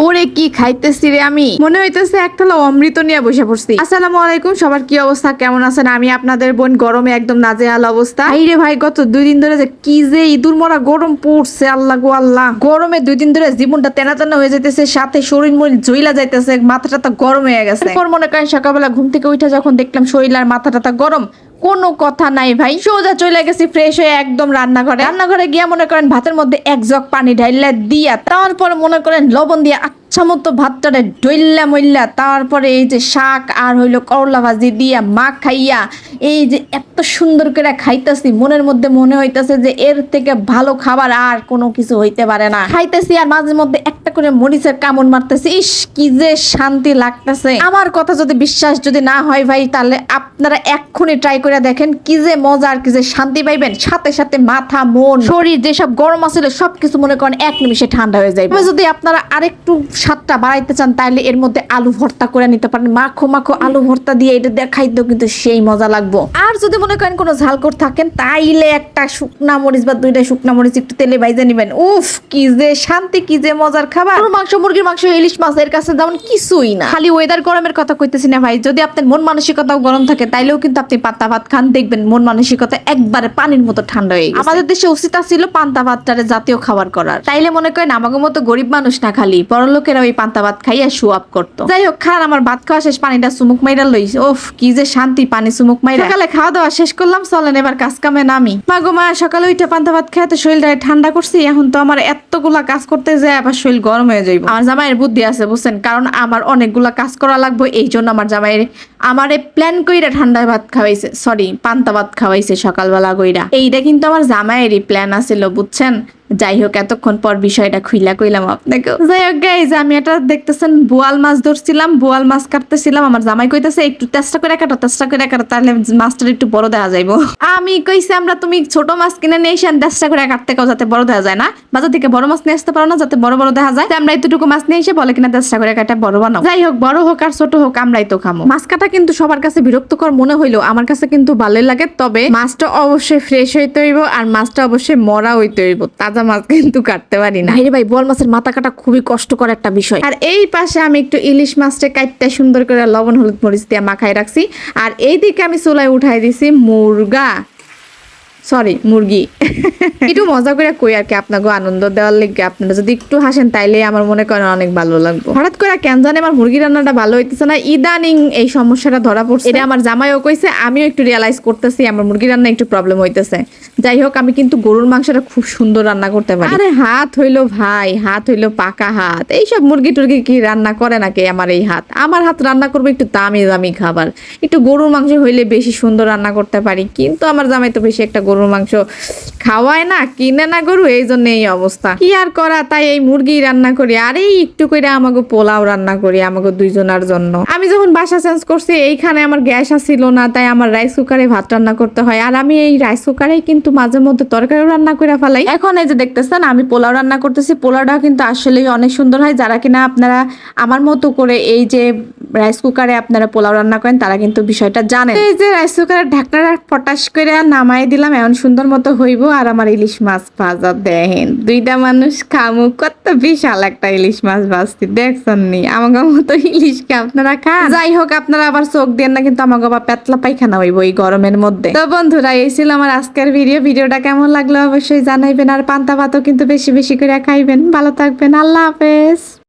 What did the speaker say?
ওরে কি খাইতেছি রে, আমি মনে হইতেছে এক থালা অমৃত নিয়ে বসে পড়ছি। আসসালামু আলাইকুম, সবার কি অবস্থা, কেমন আছেন? আমি আপনাদের বোন গরমে একদম নাজেহাল অবস্থা। এই রে ভাই, গত 2 দিন ধরে যে কি যে ইঁদুর মরা গরম পড়ছে, আল্লাহ গো আল্লাহ। গরমে 2 দিন ধরে জীবনটা তেনা তেনা হয়ে যাইতেছে, সাথে শরীর মরিল জ্বইলা যাইতেছে, মাথাটা তো গরম হয়ে গেছে। এরপর মনে করেন সকালবেলা ঘুম থেকে উঠে যখন দেখলাম শরীর আর মাথাটা গরম, কোনো কথা নাই ভাই, সোজা চলে গেছি ফ্রেশ হয়ে একদম রান্নাঘরে গিয়া মনে করেন ভাতের মধ্যে এক জগ পানি ঢাইলা দিয়া, তারপর মনে করেন লবণ দিয়া আচ্ছা মতো ভাতটারে ডইল্লা মইল্লা, তারপরে এই যে শাক আর হইলো করলা ভাজি দিয়া মা খাইয়া এই যে এত সুন্দর করে খাইতেছি, মনের মধ্যে মনে হইতেছে যে এর থেকে ভালো খাবার আর কোনো কিছু হইতে পারে না। খাইতেছি আর মাঝে মধ্যে একটা করে মরিচের কামড় মারতেছি, ইস কি যে শান্তি লাগতেছে। আমার কথা যদি বিশ্বাস যদি না হয় ভাই, তাহলে আপনারা এক্ষুনি ট্রাই করে দেখেন, কি যে মজা আর কি যে শান্তি পাইবেন। সাথে সাথে মাথা মন শরীর যেসব গরম আছিল সবকিছু মনে করেন এক নিমিষে ঠান্ডা হয়ে যাবে। যদি আপনারা আরেকটু স্বাদটা বাড়াইতে চান তাহলে এর মধ্যে আলু ভর্তা করে নিতে পারেন, মাখো মাখো আলু ভর্তা দিয়ে এটা দিয়ে খাইতেও কিন্তু সেই মজা লাগবো। আর যদি মনে করেন কোনো ঝাল করে থাকেন তাইলে একটা শুকনা মরিচ বা 2টা শুকনা মরিচ একটু তেলে ভাইজা নিবেন, উফ কি যে শান্তি, কি যে মজার খাবার। মাংস, মুরগির মাংস, ইলিশ মাছ এর কাছে যেমন কিছুই না। খালি ওয়েদার গরমের কথা কইতেছি না ভাই, যদি আপনার মন মানসিকতাও গরম থাকে তাইলেও কিন্তু আপনি পান্তা ভাত খান, দেখবেন মন মানসিকতা একবারে পানির মতো ঠান্ডা হয়ে গেছে। আমাদের দেশে উচিত ছিল পান্তা ভাতটারে জাতীয় খাবার করার, তাইলে মনে করেন আমাদের মতো গরিব মানুষ না, খালি বড় লোকেরা ওই পান্তা ভাত খাইয়া শো আপ করতো। যাই হোক, খান আমার ভাত খাওয়া শেষ, পানিটা চুমুক মাইরা লই, ওফ কি যে শান্তি, পানি চুমুক মাইরা। সকালে খাওয়া দাওয়া শেষ করলাম, চলেন এবার কাজ কামে নামি। মা গো মা, সকালে উঠে পান্তা ভাত খেয়ে শরীরটা ঠান্ডা করছি, এখন তো আমার এতগুলা কাজ করতে যায় আবার শরীর গরম হয়ে যাইব। আমার জামাইয়ের বুদ্ধি আছে বুঝছেন, কারণ আমার অনেকগুলা কাজ করা লাগবে, এই জন্য আমার জামাইয়ের আমারে প্ল্যান কইরা ঠান্ডা ভাত খাওয়াইছে, সরি পান্তা ভাত খাওয়াইছে সকালবেলা কইরা। এইটা কিন্তু আমার জামাইয়েরই প্ল্যান আছিল বুঝছেন। যাই হোক, এতক্ষণ পর বিষয়টা খুইলা কইলাম আপনাকে। যাই হোক গাইজ, আমি এটা দেখতেছেন বোয়াল মাছ ধরছিলাম, বোয়াল মাছ কাটতেছিলাম। আমার জামাই কইতাছে একটু চেষ্টা করে কাটো, তাহলে মাছটা একটু বড় দেখা যাইবো। আমি কইছি আমরা তুমি ছোট মাছ কিনে নিয়ে এসে চেষ্টা করে কাটতে কাও যাতে বড় দেখা যায় না, বাজার থেকে বড় মাছ নিয়ে আসতে পারো না যাতে বড় বড় দেখা যায়। আমরা এতটুকু মাছ নিয়ে এসে বলে কিনা চেষ্টা করে কাটা বড় বানাও। যাই হোক, বড় হোক আর ছোট হোক আমরাই তো খামো। মাছ কাটা কিন্তু সবার কাছে বিরক্তকর মনে হইলো, আমার কাছে কিন্তু ভালোই লাগে। তবে মাছটা অবশ্যই ফ্রেশ হইতে হইব আর মাছটা অবশ্যই মরা হইতে হইব, তাজা মাছ কিন্তু কাটতে পারি না। ভাই বোয়াল মাছের মাথা কাটা খুবই কষ্টকর একটা বিষয়। আর এই পাশে আমি একটু ইলিশ মাছটা কাটতে সুন্দর করে লবণ হলুদ মরিচ দিয়ে মাখাই রাখছি, আর এইদিকে আমি চুলায় উঠাই দিছি মুরগি। একটু মজা করে কই আর কি, আপনাকে আনন্দ দেওয়ার লেগে। আপনারা যদি একটু হাসেন তাইলে আমার মনে করেন অনেক ভালো লাগবে। হঠাৎ করে কেন জানে আমার মুরগি রান্নাটা ভালো হইতেছে না, ইদানিং এই সমস্যাটা ধরা পড়ছে। এটা আমার জামাইও কইছে, আমিও একটু রিয়ালাইজ করতেছি আমার মুরগি রান্না একটু প্রবলেম হইতেছে। যাই হোক, আমি কিন্তু গরুর মাংসটা খুব সুন্দর রান্না করতে পারি। আরে হাত হইলো ভাই, হাত হইলো পাকা হাত। এইসব মুরগি টুরগি কি রান্না করে নাকি আমার এই হাত? আমার হাত রান্না করবো একটু দামি দামি খাবার, একটু গরুর মাংস হইলে বেশি সুন্দর রান্না করতে পারি। কিন্তু আমার জামাই তো বেশি একটা গরুর মাংস খাওয়ায় না, কিনে না গরু, এই জন্য এই অবস্থা। কি আর করা, তাই এই মুরগি রান্না করি। আর এই একটু করে আমাকে পোলাও রান্না করি আমাকে 2 জনের জন্য। আমি যখন বাসা চেঞ্জ করছি এইখানে আমার গ্যাস আসছিল না, তাই আমার রাইস কুকারে ভাত রান্না করতে হয়। আর আমি এই রাইস কুকারেই কিন্তু মাঝে মধ্যে তরকারি রান্না করে ফেলাই। এখন এই যে দেখতেছেন আমি পোলাও রান্না করতেছি, পোলাওটা কিন্তু আসলে অনেক সুন্দর হয়। যারা কিনা আপনারা আমার মতো করে এই যে রাইস কুকারে আপনারা পোলাও রান্না করেন তারা কিন্তু বিষয়টা জানেন। এই যে রাইস কুকারের ঢাকনাটা পটাশ করে নামাই দিলাম, এমন সুন্দর মতো হইব। আর আমার ইলিশ মাছ ভাজা দেখেন, 2টা মানুষ খামু, কত বিশাল একটা ইলিশ মাছ ভাজছি, দেখছেন নি? আমাকে মতো ইলিশকে আপনারা খান। যাই হোক, আপনারা আবার চোখ দেন না কিন্তু আমাকে আবার পেতলা পায়খানা হইব এই গরমের মধ্যে। তো বন্ধুরা, এই ছিল আমার আজকের ভিডিওটা কেমন লাগলো অবশ্যই জানাইবেন। আর পান্তা ভাতও কিন্তু বেশি বেশি করে খাইবেন। ভালো থাকবেন, আল্লাহ হাফেজ।